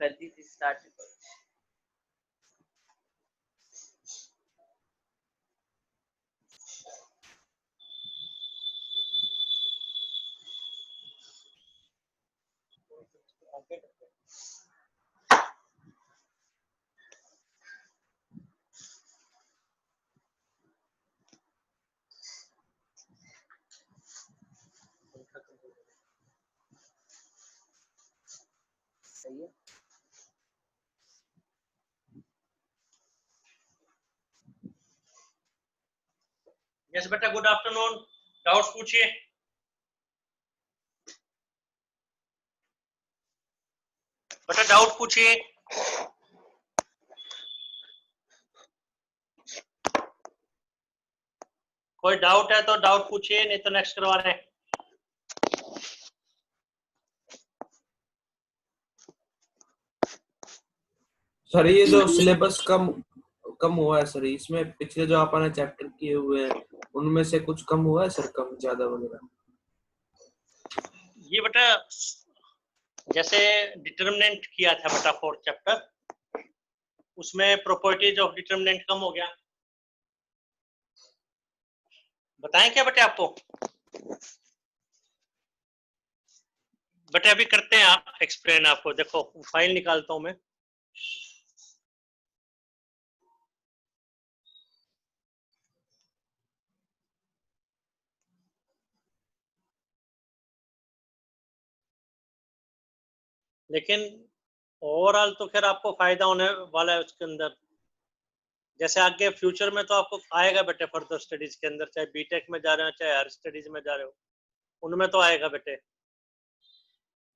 कर दी थी स्टार्ट। सही है। यस बेटा, गुड आफ्टरनून। डाउट्स पूछिए। बेटा डाउट पूछिए। कोई डाउट है तो डाउट पूछिए, नहीं तो नेक्स्ट करवा रहे हैं। सर ये जो सिलेबस कम हुआ है सर, इसमें पिछले जो आपने चैप्टर किए हुए हैं उनमें से कुछ कम हुआ है सर, कम ज्यादा वगैरह? ये बेटा जैसे डिटरमिनेंट किया था बेटा 4th चैप्टर, उसमें प्रॉपर्टीज ऑफ डिटरमिनेंट कम हो गया। बताएं क्या बेटे आपको? बेटे अभी करते हैं आप एक्सप्लेन आपको। देखो फाइल निकालता हूं मैं। लेकिन ओवरऑल तो खैर आपको फायदा होने वाला है उसके अंदर। जैसे आगे फ्यूचर में तो आपको आएगा बेटे फर्दर स्टडीज के अंदर, चाहे बीटेक में जा रहे हो चाहे हायर स्टडीज में जा रहे हो, उनमें तो आएगा बेटे।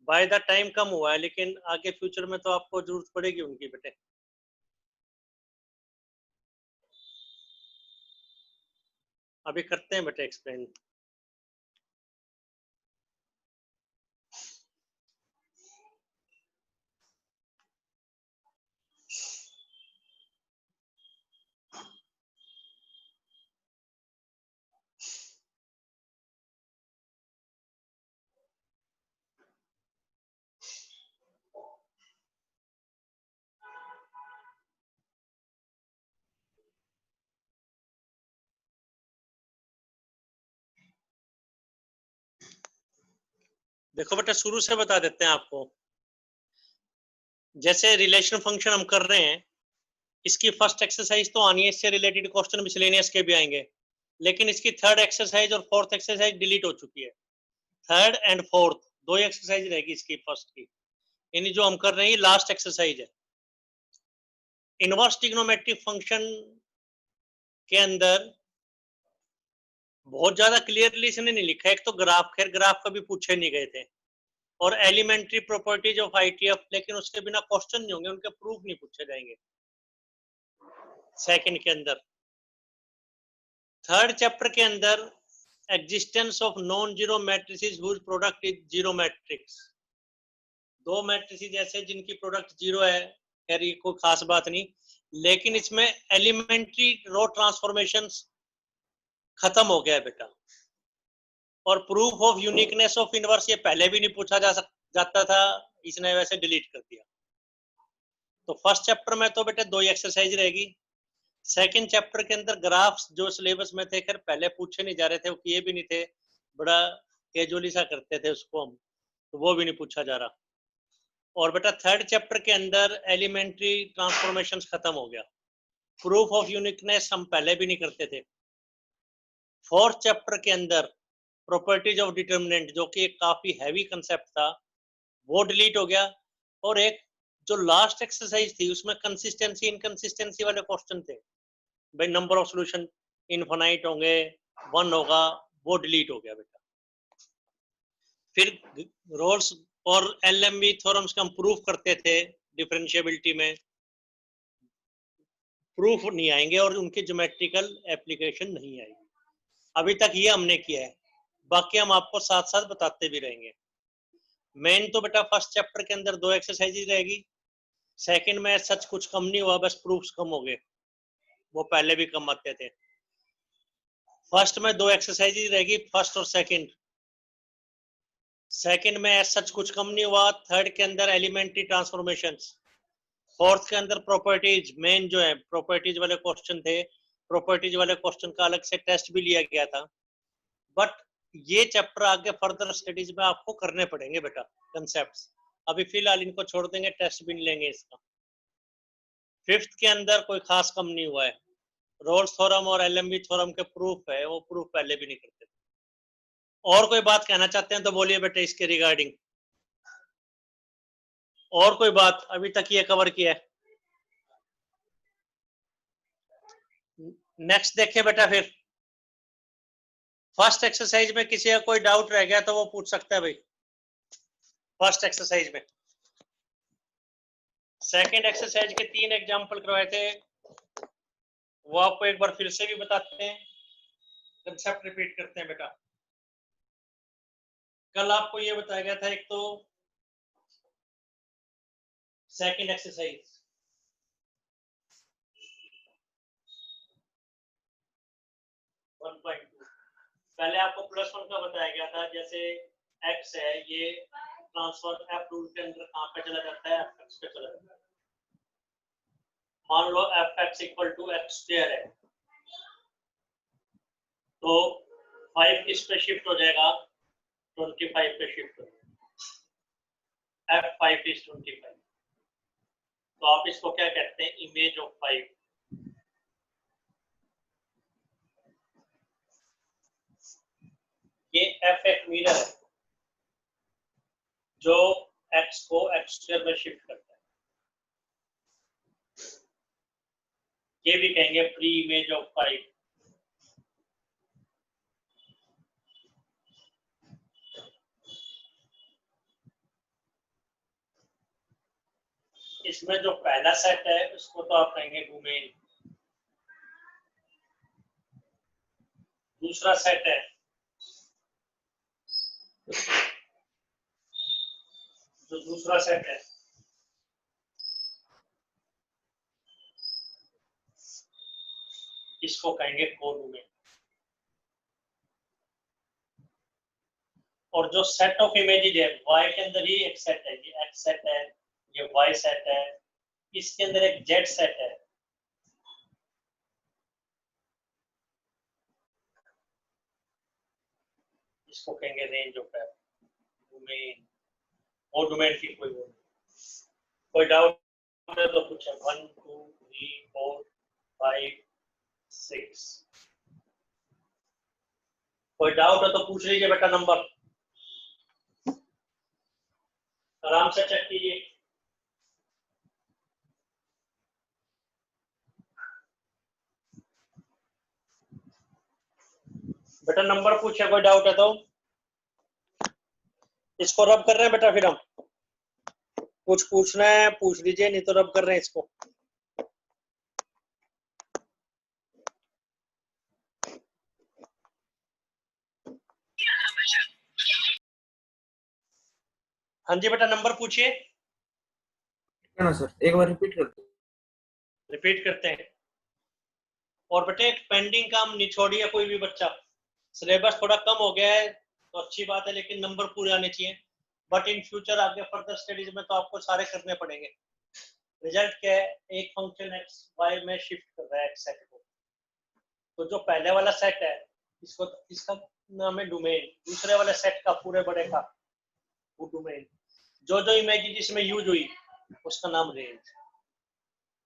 बाय द टाइम कम हुआ है, लेकिन आगे फ्यूचर में तो आपको जरूरत पड़ेगी उनकी बेटे। अभी करते हैं बेटे एक्सप्लेन। देखो बेटा शुरू से बता देते हैं आपको। जैसे रिलेशन फंक्शन हम कर रहे हैं, इसकी फर्स्ट एक्सरसाइज तो आनी है, इससे रिलेटेड क्वेश्चन मिसलेनियस के भी आएंगे, लेकिन इसकी थर्ड एक्सरसाइज और फोर्थ एक्सरसाइज डिलीट हो चुकी है। थर्ड एंड फोर्थ दो ही एक्सरसाइज रहेगी इसकी फर्स्ट की, यानी जो हम कर रहे हैं लास्ट एक्सरसाइज है। इनवर्स ट्रिग्नोमेट्रिक फंक्शन के अंदर बहुत ज्यादा क्लियरली इसने नहीं लिखा है। एक तो ग्राफ, खैर ग्राफ कभी पूछे नहीं गए थे, और एलिमेंट्री प्रॉपर्टीज ऑफ आईटीएफ, लेकिन उसके बिना क्वेश्चन नहीं होंगे, उनके प्रूफ नहीं पूछे जाएंगे सेकंड के अंदर। थर्ड चैप्टर के अंदर existence of non zero matrices whose product is zero matrix. दो मैट्रिसेस ऐसे जिनकी प्रोडक्ट जीरो है, खैर ये कोई खास बात नहीं, लेकिन इसमें एलिमेंट्री रो ट्रांसफॉर्मेशंस खत्म हो गया है बेटा। और proof of uniqueness of inverse ये पहले भी नहीं पूछा जाता था, इसने वैसे डिलीट कर दिया। तो फर्स्ट चैप्टर में तो बेटा दो ही एक्सरसाइज रहेगी। सेकंड चैप्टर के अंदर ग्राफ्स जो सिलेबस में थे, खैर पहले पूछे नहीं जा रहे थे, वो किए भी नहीं थे, बड़ा कैजुअली सा करते थे उसको हम, तो वो भी नहीं पूछा जा रहा। और बेटा थर्ड चैप्टर के अंदर एलिमेंट्री ट्रांसफॉर्मेशंस खत्म हो गया, प्रूफ ऑफ यूनिकनेस हम पहले भी नहीं करते थे। फोर्थ चैप्टर के अंदर प्रॉपर्टीज ऑफ डिटरमिनेंट, जो कि एक काफी हैवी कंसेप्ट था, वो डिलीट हो गया। और एक जो लास्ट एक्सरसाइज थी उसमें कंसिस्टेंसी इनकंसिस्टेंसी वाले क्वेश्चन थे, भाई नंबर ऑफ सॉल्यूशन इनफाइनाइट होंगे, 1 होगा, वो डिलीट हो गया बेटा। फिर रोल्स और एलएमवी थ्योरम्स का हम प्रूफ करते थे, डिफरेंशिएबिलिटी में प्रूफ नहीं आएंगे और उनकी ज्योमेट्रिकल एप्लीकेशन नहीं आएगी। अभी तक ये हमने किया है, बाकी हम आपको साथ साथ बताते भी रहेंगे। मेन तो बेटा फर्स्ट चैप्टर के अंदर 2 एक्सरसाइज रहेगी, सेकंड में सच कुछ कम नहीं हुआ, बस प्रूफ्स कम हो गए, वो पहले भी कम आते थे। फर्स्ट में 2 एक्सरसाइज रहेगी, फर्स्ट और सेकंड। सेकंड में सच कुछ कम नहीं हुआ, थर्ड के अंदर एलिमेंट्री ट्रांसफॉर्मेशंस, फोर्थ के अंदर प्रॉपर्टीज, मेन जो है प्रॉपर्टीज वाले क्वेश्चन थे, प्रॉपर्टीज वाले क्वेश्चन का अलग से टेस्ट भी लिया गया था। बट ये चैप्टर आगे फर्दर स्टडीज में आपको करने पड़ेंगे बेटा, कंसेप्ट्स। अभी फिलहाल इनको छोड़ देंगे, टेस्ट भी नहीं लेंगे इसका। फिफ्थ के अंदर कोई खास कम नहीं हुआ है, रोल्स थ्योरम और एलएमबी थ्योरम के प्रूफ है, वो प्रूफ पहले भी नहीं करते थे। और कोई बात कहना चाहते हैं तो बोलिए बेटा इसके रिगार्डिंग। और कोई बात? अभी तक ये कवर किया है। नेक्स्ट देखिए बेटा, फिर फर्स्ट एक्सरसाइज में किसी का कोई डाउट रह गया तो वो पूछ सकता है भाई। फर्स्ट एक्सरसाइज में, सेकंड एक्सरसाइज के 3 एग्जांपल करवाए थे, वो आपको एक बार फिर से भी बताते हैं, कंसेप्ट रिपीट करते हैं बेटा। कल आपको ये बताया गया था, एक तो सेकंड एक्सरसाइज, पहले आपको +1 का बताया गया था, जैसे x है, ये ट्रांसफर f रूल के अंदर कहां पे चला जाता है, fx पे चला जाता है। मान लो fx इक्वल टू x² है, तो 5 किस पे शिफ्ट हो जाएगा, 25 पे शिफ्ट हो जाएगा। f5 इज 25, तो आप इसको क्या कहते हैं, इमेज ऑफ 5। ये f एक मिरर है जो x को x² में शिफ्ट करता है, ये भी कहेंगे प्री इमेज ऑफ 5। इसमें जो पहला सेट है उसको तो आप कहेंगे डोमेन, दूसरा सेट है जो दूसरा सेट है इसको कहेंगे कोडोमेन। और जो सेट ऑफ इमेजेस है y के अंदर ही एक सेट है, ये x सेट है, ये y सेट है, इसके अंदर एक z सेट है, इसको कहेंगे रेंज ऑफ डोमेन। और डोमेन की कोई डाउट है तो पूछे। 1 2 3 4 5 6, कोई डाउट है तो पूछ लीजिए बेटा, नंबर आराम से चेक कीजिए। बेटा नंबर पूछे, कोई डाउट है तो। इसको रब कर रहे हैं बेटा, फिर हम कुछ पूछना है पूछ लीजिए, नहीं तो रब कर रहे हैं इसको। हाँ जी बेटा, नंबर पूछिए। ना सर, एक बार रिपीट करते हैं। और बेटे पेंडिंग काम नहीं छोड़िए कोई भी बच्चा, सिलेबस थोड़ा कम हो गया है तो अच्छी बात है, लेकिन नंबर पूरे आने चाहिए। बट इन फ्यूचर आगे फर्दर स्टडीज में तो आपको सारे करने पड़ेंगे। रिजल्ट क्या है, एक फंक्शन एक्स वाई में शिफ्ट कर रहा है एक्स सेट को, तो जो पहले वाला सेट है इसको, इसका नाम है डोमेन, दूसरे वाले सेट का पूरे बड़े का वो डोमेन, जो जो इमेज जिसमें यूज हुई उसका नाम रेंज।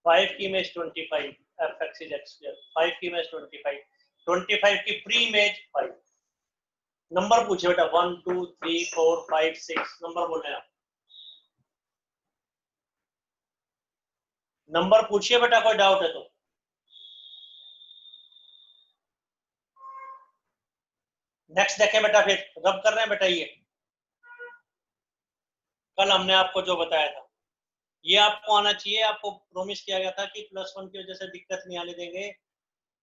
5 की इमेज 25, fx is x², 5 की इमेज 25, 25 की प्री इमेज 5। नंबर पूछे बेटा, 1 2 3 4 5 6, नंबर बोलने आप, नंबर पूछिए बेटा, कोई डाउट है तो। नेक्स्ट देखें बेटा, फिर रब कर रहे हैं बेटा, ये कल हमने आपको जो बताया था, ये आपको आना चाहिए, आपको प्रॉमिस किया गया था कि +1 की वजह से दिक्कत नहीं आने देंगे,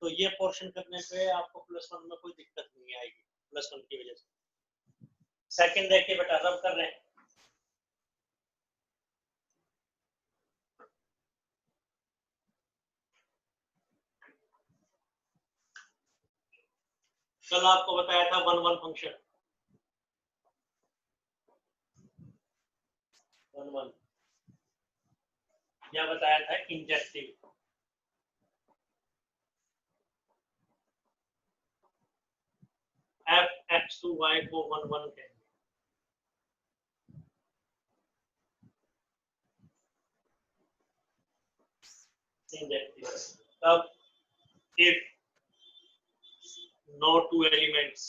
तो ये पोर्शन करने पे आपको +1 में कोई दिक्कत नहीं आएगी +1 की वजह से। सेकंड देखिए बेटा, रब कर रहे हैं। कल आपको बताया था 1 1 फंक्शन, 1 1 क्या बताया था, इंजेक्टिव। f(x2y) को 1 1 कहेंगे। इंजेक्टिव तब if no two elements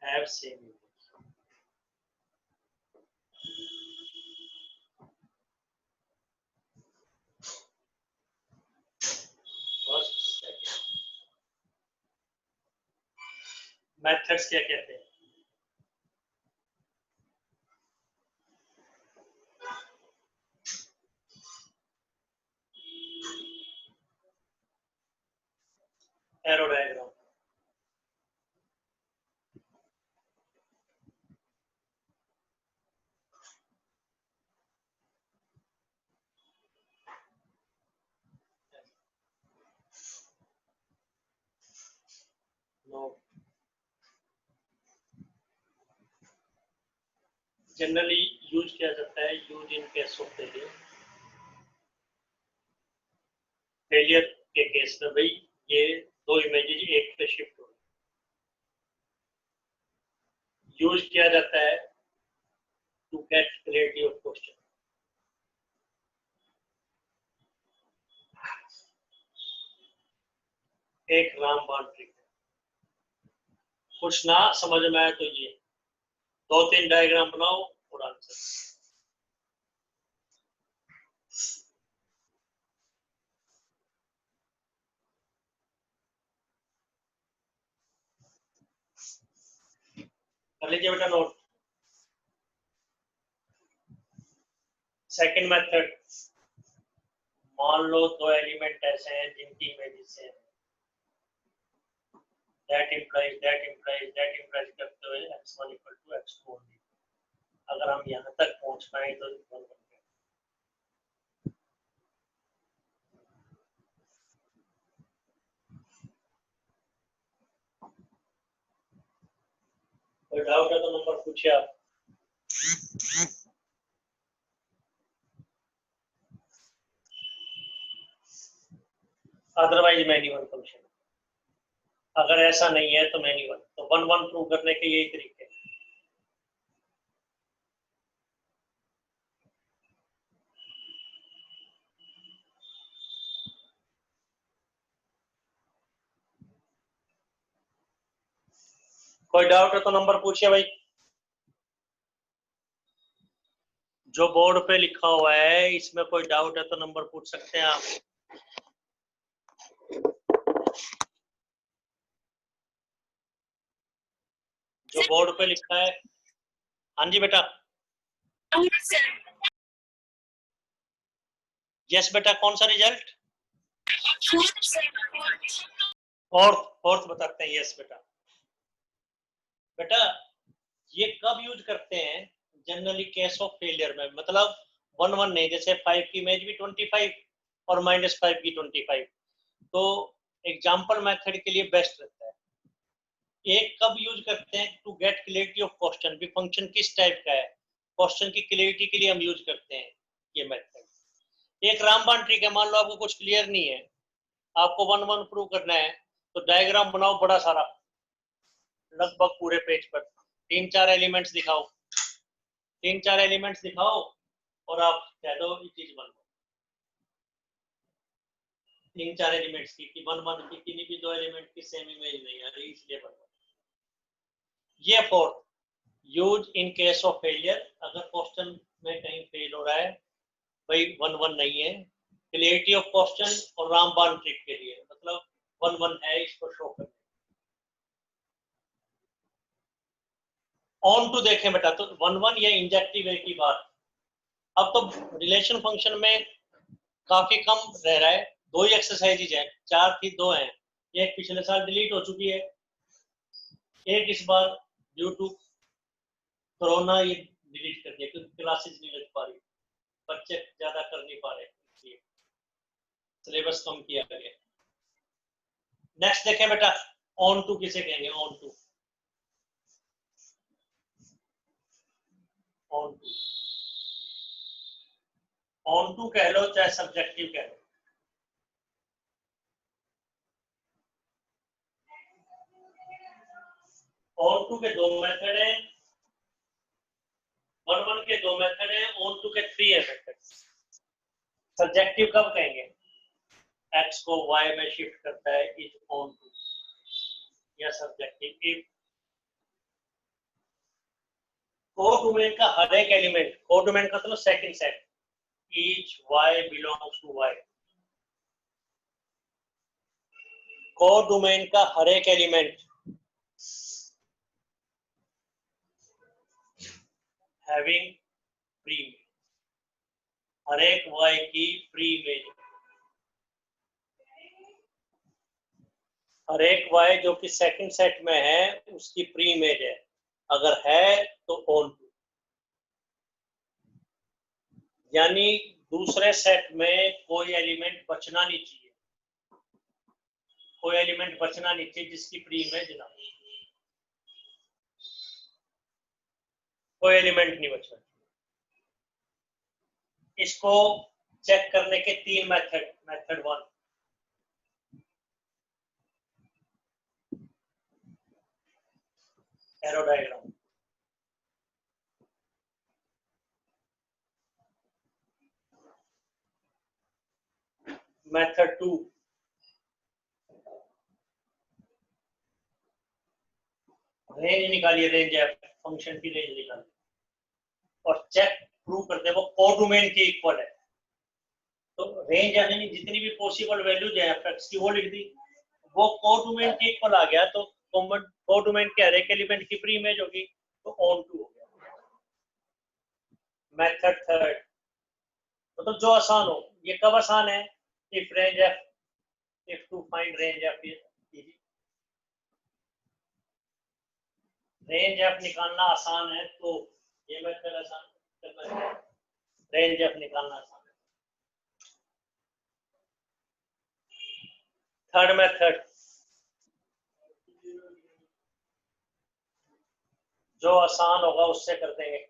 have same image. First, second. Methods क्या कहते हैं? Arrow diagram. No. Generally use किया जाता है, use in case of failure. Failure के केस में भाई ये दो इमेजेस एक पे शिफ्ट हो, यूज किया जाता है to get clarity of question. एक रामबाण ट्रिक है। कुछ ना समझ में आए तो ये 2-3 डायग्राम बनाओ और आंसर। कर लीजिए बेटा नोट। सेकंड मेथड, मान लो दो एलिमेंट ऐसे हैं जिनकी इमेजेस सेम है, that implies करते हुए x1 equal to x2 only। अगर हम यहाँ तक पहुँच पाए तो बन गया। कोई डाउट है तो नंबर पूछिए आप। अदरवाइज मैन्युअल फंक्शन, अगर ऐसा नहीं है तो मैन्युअल। तो 1 1 प्रूव करने के यही तरीके। कोई डाउट है तो नंबर पूछिए भाई। जो बोर्ड पे लिखा हुआ है इसमें कोई डाउट है तो नंबर पूछ सकते हैं आप। जो बोर्ड पे लिखा है। हाँ जी बेटा। यस बेटा, कौन सा रिजल्ट? फोर्थ बताते हैं। यस बेटा। बेटा ये कब यूज करते हैं? जनरली केस ऑफ फेलियर में, मतलब 1 1 नहीं, जैसे 5 की इमेज भी 25 और -5 की 25, तो एग्जाम्पल मेथड के लिए बेस्ट रहता है। एक कब यूज करते हैं? To get clarity of question, भी फंक्शन किस टाइप का है, क्वेश्चन की क्लियरिटी के लिए हम यूज करते हैं ये मेथड। एक रामबाण ट्रिक है, मान लो आपको कुछ क्लियर नहीं है, आपको 1 1 प्रूव करना है, तो डायग्राम बनाओ बड़ा सारा, लगभग पूरे पेज पर 3-4 एलिमेंट्स दिखाओ, 3-4 एलिमेंट्स दिखाओ और आप कह दो ये चीज बन गई। 3-4 एलिमेंट्स की 1 1 की किन्हीं भी दो एलिमेंट की सेम इमेज नहीं आ रही, इसलिए बन गई। ये fourth, use in case of failure, अगर क्वेश्चन में कहीं फेल हो रहा है, भाई 1 1 नहीं है, क्लियरिटी ऑफ क्वेश्चन और रामबाण ट्रिक के लिए, मतलब 1 1 है इसको शो करने। ऑन टू देखें बेटा, तो 1 1 या इंजेक्टिव है की बात। अब तो रिलेशन फंक्शन में काफी कम रह रहा है, 2 ही एक्सरसाइजेज है, 4 थी 2 हैं। एक पिछले साल डिलीट हो चुकी है, एक इस बार ड्यू टू कोरोना ये डिलीट कर दिया क्योंकि क्लासेस नहीं लग पा रही, बच्चे ज्यादा कर नहीं पा रहे, इसलिए सिलेबस कम किया गया। नेक्स्ट देखें बेटा, ऑन टू किसे कहेंगे? Onto, onto, onto कह लो चाहे सब्जेक्टिव कह लो। ऑन टू के 2 मेथड हैं, 1 1 के 2 मेथड हैं, ऑन टू के 3 है मेथड। सब्जेक्टिव कब कहेंगे? एक्स को वाई में शिफ्ट करता है, इज ऑन टू, या सब्जेक्टिव। इफ कोडोमेन का हर एक एलिमेंट, कोडोमेन का मतलब second set, each y belongs to y, codomain का हर एक एलिमेंट हैविंग प्री इमेज, हर एक y की प्री इमेज, हर एक y जो कि सेकंड सेट में है उसकी प्री इमेज है, अगर है तो ऑन टू। यानी दूसरे सेट में कोई एलिमेंट बचना नहीं चाहिए, कोई एलिमेंट बचना नहीं चाहिए जिसकी प्री इमेज ना हो, कोई एलिमेंट नहीं बचना चाहिए। इसको चेक करने के 3 method. Method 1, arrow diagram. Method 2, range निकालिए, रेंज है फंक्शन की रेंज निकालिए और चेक प्रूव करते हैं वो कोडोमेन के इक्वल है। तो रेंज यानी जितनी भी पॉसिबल वैल्यूज है एफ की वो लिख दी, वो कोडोमेन के इक्वल आ गया तो कोडोमेन के हर एक एलिमेंट की प्री इमेज होगी, तो ऑन टू हो गया। मेथड 3, मतलब जो आसान हो। ये कब आसान है? If range F, if two find range F, range F निकालना आसान है तो ये मेथड आसान करना है, रेंज एफ निकालना आसान है। थर्ड मेथड, जो आसान होगा उससे कर देंगे।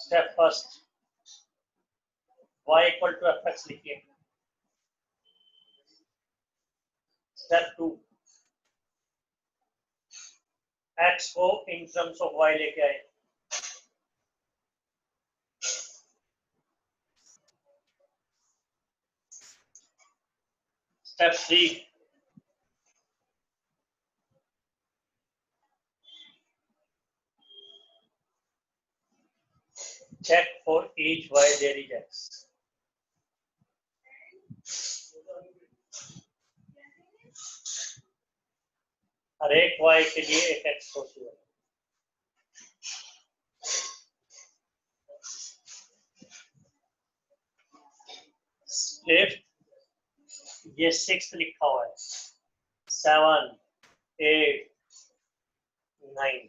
Step first, y equal to f x लिखिए। स्टेप 2, x को इन टर्म्स ऑफ y लेके आए। Step 3, check for each y there is x। हर एक y के लिए एक x पॉसिबल है। फिफ्थ, ये 6 लिखा हुआ है, 7 8 9,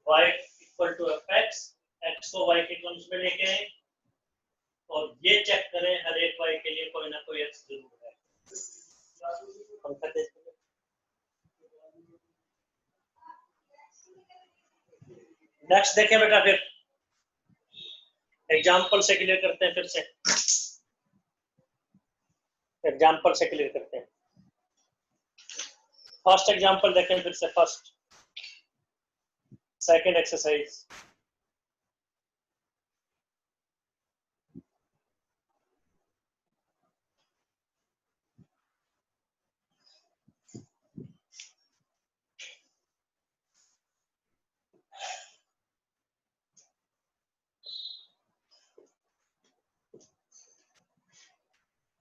y equal to f x, x को y के टर्म्स में लेके आए और ये चेक करें हर एक y के लिए कोई ना कोई x जरूर है। नेक्स्ट देखें बेटा, फिर एग्जाम्पल से क्लियर करते हैं, फिर से एग्जाम्पल से क्लियर करते हैं। फर्स्ट एग्जाम्पल देखें फिर से, फर्स्ट सेकंड एक्सरसाइज।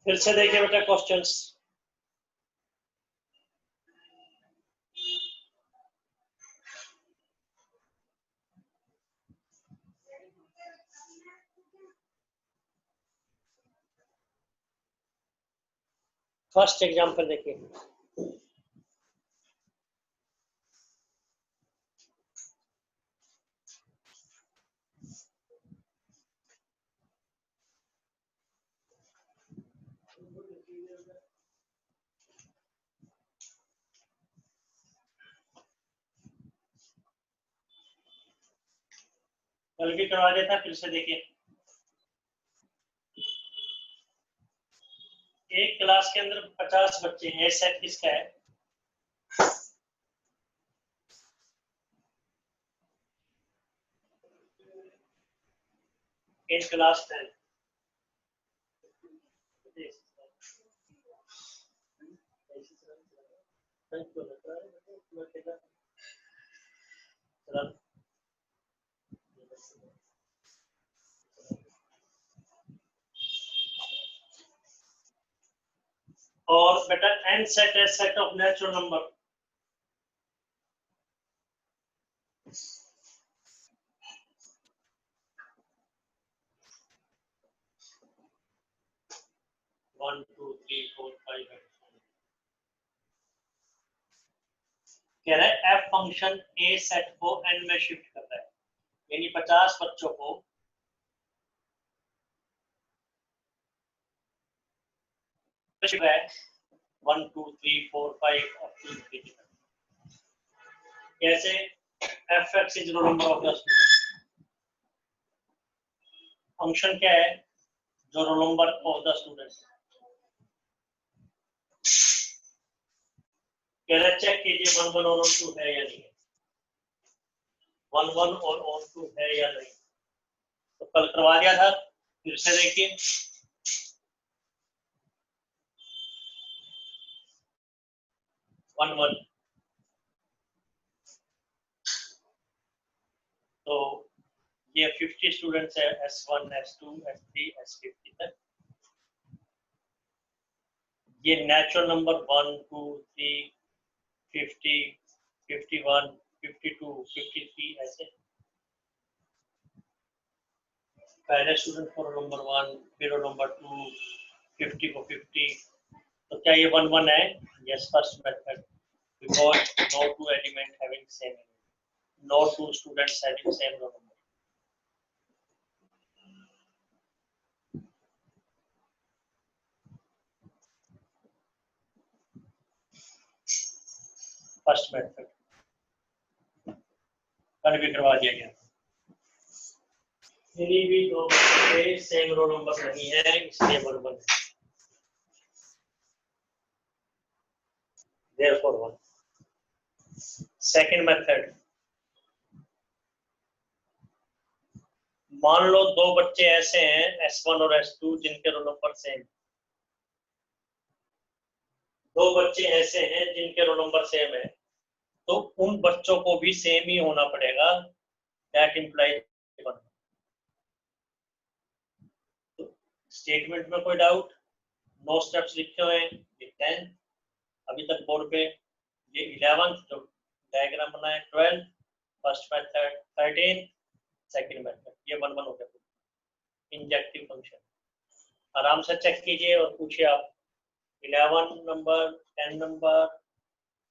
फिर से देखिए बेटा क्वेश्चंस। फर्स्ट एग्जांपल देखिए, कल भी करवा दिया था, फिर से देखिए। एक क्लास के अंदर 50 बच्चे हैं, ए सेट किसका है? In class 10। और बेटा एन सेट है set of natural number. One two three four five कह रहा है एफ फंक्शन ए सेट को एन में शिफ्ट कर रहा है, यानी 50 बच्चों को शिफ्ट है 1 2 3 4 5 और 2 3 कैसे? F x is roll number of the student. Function क्या है? जो roll number of the student. कह रहा चेक कीजिए 1 1 और 2 है या नहीं, 1 1 और 2 है या नहीं। तो कल करवा दिया था, फिर से देखिए। वन वन तो ये 50 स्टूडेंट्स है, S1 S2 S3 S50 तक। ये नेचुरल नंबर 1 2 3 50 51 52 53 ऐसे। पहले स्टूडेंट को रोल नंबर 1, फिर रोल नंबर 2, 50 को 50। तो क्या ये 1 1 है? Yes, first method, because no two element having same element, no two students having same roll number. First method कल भी करवा दिया गया। यदि भी दो बच्चे सेम रोल नंबर नहीं है, इसलिए 1 1 है। Therefore 1. Second method, मान लो दो बच्चे ऐसे हैं S1 और S2 जिनके रोल नंबर सेम। दो बच्चे ऐसे हैं जिनके रोल नंबर सेम है, तो उन बच्चों को भी सेम ही होना पड़ेगा। That implies 1। तो स्टेटमेंट में कोई डाउट? नो स्टेप्स लिखे हुए हैं, ये 10 अभी तक बोर्ड पे, ये 11 जो डायग्राम बना है, 12 फर्स्ट मेथड, 13 सेकंड मेथड, ये 1 1 हो गया। इंजेक्टिव फंक्शन आराम से चेक कीजिए और पूछिए आप। 11 नंबर, 10 नंबर,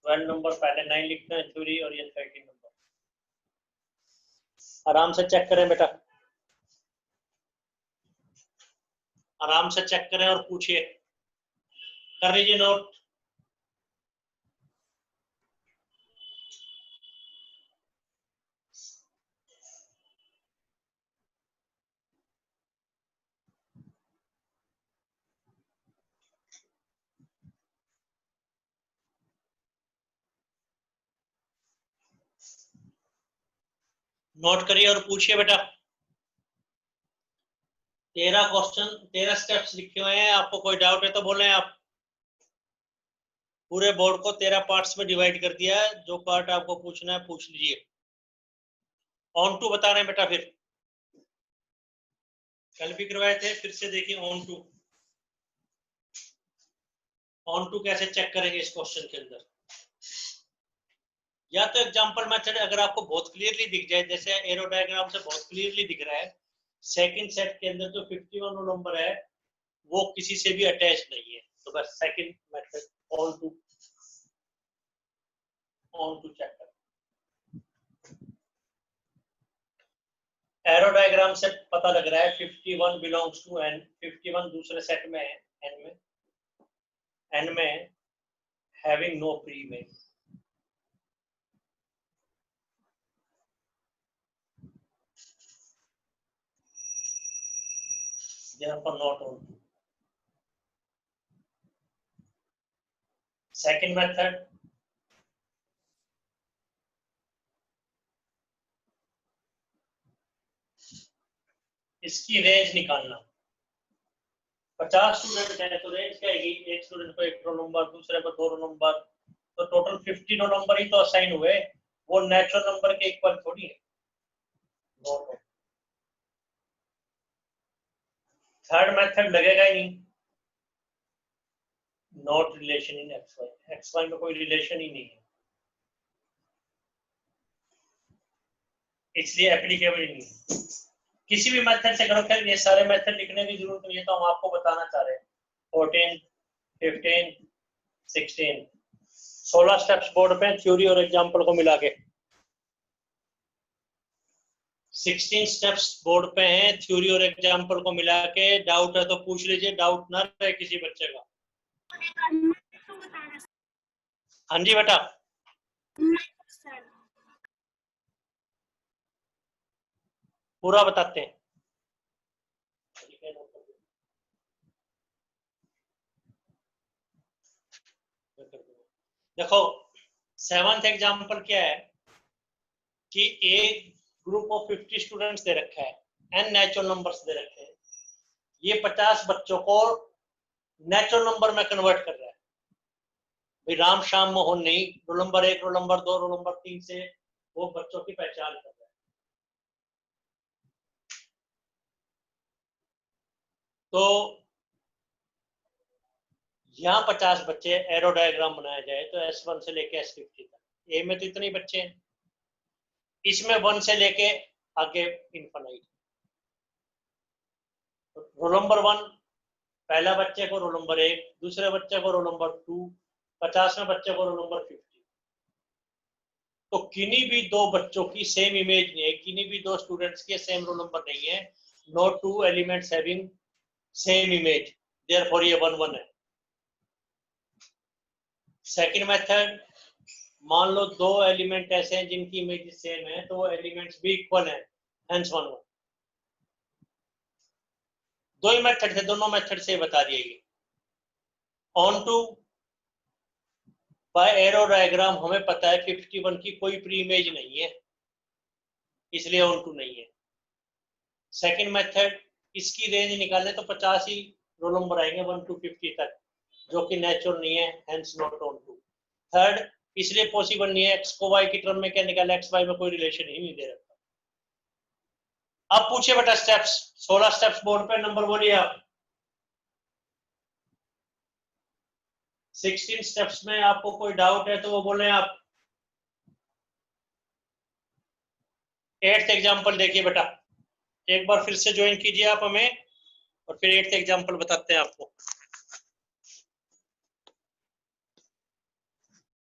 12 नंबर, पहले 9 लिखते हैं थ्योरी, और ये 13 नंबर। आराम से चेक करें बेटा, आराम से चेक करें और पूछिए, कर लीजिए नोट। नोट करिए और पूछिए बेटा। 13 क्वेश्चन, 13 स्टेप्स लिखे हुए हैं। आपको कोई डाउट है तो बोलें आप। पूरे बोर्ड को 13 पार्ट्स में डिवाइड कर दिया है, जो पार्ट आपको पूछना है पूछ लीजिए। ऑन टू बता रहे हैं बेटा, फिर कल भी करवाए थे, फिर से देखिए ऑन टू। ऑन टू कैसे चेक करेंगे इस क्वेश्चन के अंदर? या तो एग्जांपल मेथड अगर आपको बहुत क्लियरली दिख जाए, जैसे एरो डायग्राम से बहुत क्लियरली दिख रहा है, सेकंड सेट के अंदर जो 51 नंबर है वो किसी से भी अटैच नहीं है, तो बस second method on to chapter. Arrow diagram से पता लग रहा है 51 बिलोंग्स टू n, 51 दूसरे सेट में है n में having no pre image. therefore not on to। second method, इसकी रेंज निकालना। 50 स्टूडेंट है तो रेंज क्या आएगी, एक स्टूडेंट को 1 रोल नंबर, दूसरे को 2 रोल नंबर, तो टोटल 50 रोल नंबर ही तो असाइन हुए, वो नेचुरल नंबर के इक्वल थोड़ी है। थर्ड मेथड लगेगा ही नहीं, not relation in x y में कोई रिलेशन ही नहीं है, इसलिए एप्लीकेबल नहीं है। किसी भी मेथड से करो, खैर ये सारे मेथड लिखने की जरूरत नहीं है, तो हम आपको बताना चाह रहे हैं। 14, 15, 16 16 स्टेप्स बोर्ड पे थ्योरी और एग्जांपल को मिला के। 16 स्टेप्स बोर्ड पे हैं थ्योरी और एग्जांपल को मिला के। डाउट है तो पूछ लीजिए, डाउट ना रहे किसी बच्चे का। हाँ जी बेटा, पूरा बताते हैं। देखो 7th एग्जांपल क्या है कि एक ग्रुप ऑफ 50 स्टूडेंट्स दे रखा है, n नेचुरल नंबर्स दे रखे हैं, ये 50 बच्चों को नेचुरल नंबर में कन्वर्ट कर रहा है। भाई राम श्याम मोहन नहीं, roll number 1, roll number 2, roll number 3 से वो बच्चों की पहचान कर रहा है। तो यहाँ 50 बच्चे एरो डायग्राम बनाया जाए तो S1 से लेके S50 तक, ए में तो इतने ही बच्चे हैं, इसमें 1 से लेके आगे इनफाइनाइट। रोल नंबर 1 पहला बच्चे को रोल नंबर 1, दूसरे बच्चे को रोल नंबर 2, 50वें बच्चे को रोल नंबर 50। तो किन्हीं भी दो बच्चों की सेम इमेज नहीं है, किन्हीं भी दो स्टूडेंट्स के सेम रोल नंबर नहीं है। No two elements having same image, therefore ये 1 1 है। सेकंड मेथड, मान लो दो एलिमेंट ऐसे हैं जिनकी इमेज सेम है, तो एलिमेंट्स भी इक्वल हैं, हेंस 1 1। दो ही मेथड थे, दोनों मेथड से बता दिए गए। On to by arrow diagram हमें पता है 51 की कोई प्री इमेज नहीं है, इसलिए ऑन टू नहीं है। सेकंड मेथड, इसकी रेंज निकालने तो 50 ही रोल नंबर आएंगे 1 to 50 तक, जो कि नेचुरल नहीं है, हेंस नॉट ऑन टू। थर्ड, इसलिए पॉसिबल नहीं है, एक्स को वाई की टर्म में क्या निकाला, एक्स वाई में कोई रिलेशन ही नहीं दे रखा। अब पूछिए बेटा स्टेप्स, 16 स्टेप्स बोर्ड पे, नंबर बोलिए आप। 16 स्टेप्स में आपको कोई डाउट है तो वो बोले आप। 8th एग्जांपल देखिए बेटा, एक बार फिर से ज्वाइन कीजिए आप हमें, और फिर 8th एग्जांपल बताते हैं आपको।